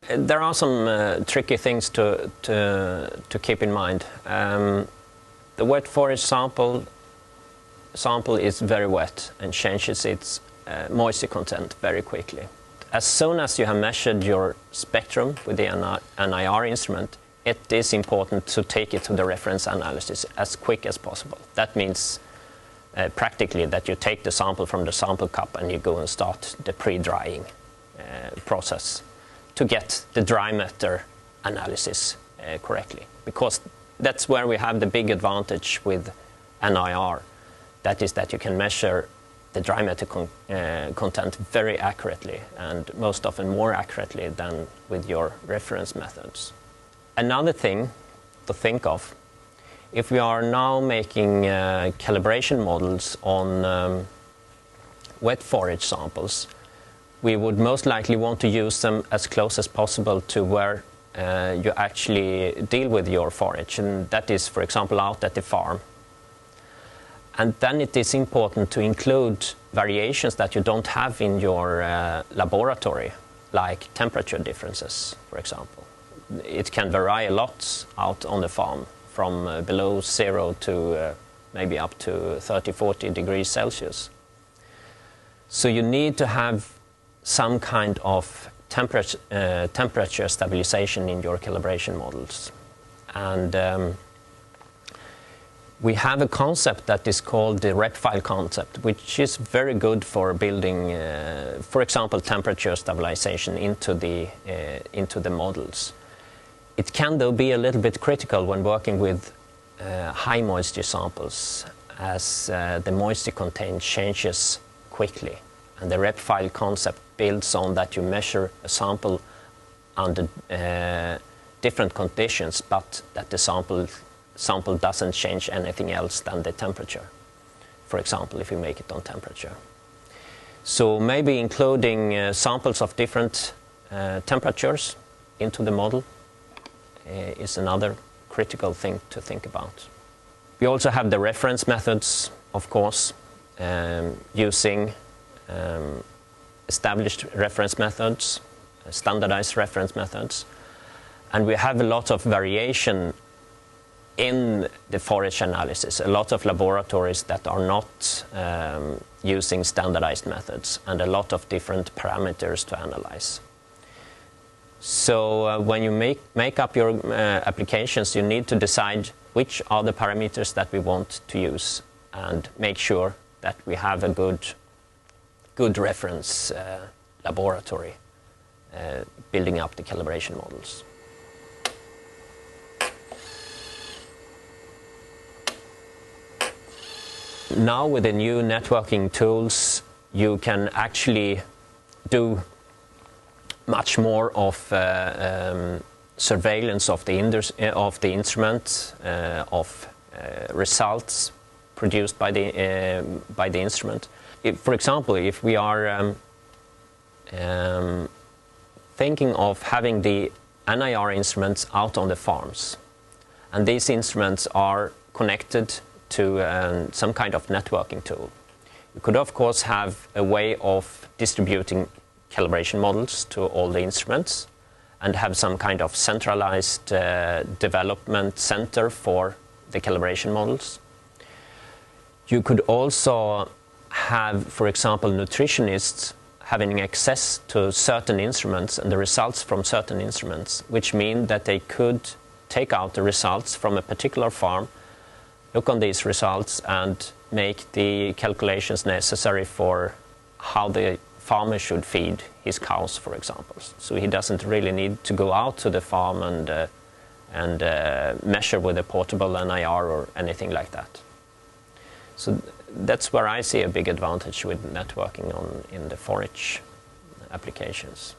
There are some tricky things to keep in mind. The wet forage sample is very wet and changes its moisture content very quickly. As soon as you have measured your spectrum with the NIR instrument, it is important to take it to the reference analysis as quick as possible. That means practically that you take the sample from the sample cup and you go and start the pre-drying process to get the dry matter analysis correctly, because that's where we have the big advantage with NIR. That is that you can measure the dry matter content very accurately, and most often more accurately than with your reference methods. Another thing to think of, if we are now making calibration models on wet forage samples, we would most likely want to use them as close as possible to where you actually deal with your forage, and that is, for example, out at the farm. And then it is important to include variations that you don't have in your laboratory, like temperature differences, for example. It can vary a lot out on the farm, from below 0 to maybe up to 30-40 degrees Celsius. So you need to have some kind of temperature stabilization in your calibration models. And we have a concept that is called the rep file concept, which is very good for building, for example, temperature stabilization into the models. It can, though, be a little bit critical when working with high moisture samples, as the moisture content changes quickly. And the rep file concept builds on that you measure a sample under different conditions, but that the sample doesn't change anything else than the temperature, for example, if you make it on temperature. So maybe including samples of different temperatures into the model is another critical thing to think about. We also have the reference methods, of course, using established reference methods, standardized reference methods, and we have a lot of variation in the forage analysis. A lot of laboratories that are not using standardized methods, and a lot of different parameters to analyze. So when you make up your applications, you need to decide which are the parameters that we want to use, and make sure that we have a good reference laboratory building up the calibration models. Now with the new networking tools, you can actually do much more of surveillance of the instrument, of results produced by the instrument. For example, if we are thinking of having the NIR instruments out on the farms, and these instruments are connected to some kind of networking tool, you could of course have a way of distributing calibration models to all the instruments and have some kind of centralized development center for the calibration models. You could also have, for example, nutritionists having access to certain instruments and the results from certain instruments, which mean that they could take out the results from a particular farm, look on these results and make the calculations necessary for how the farmer should feed his cows, for example. So he doesn't really need to go out to the farm and measure with a portable NIR or anything like that. So that's where I see a big advantage with networking in the forage applications.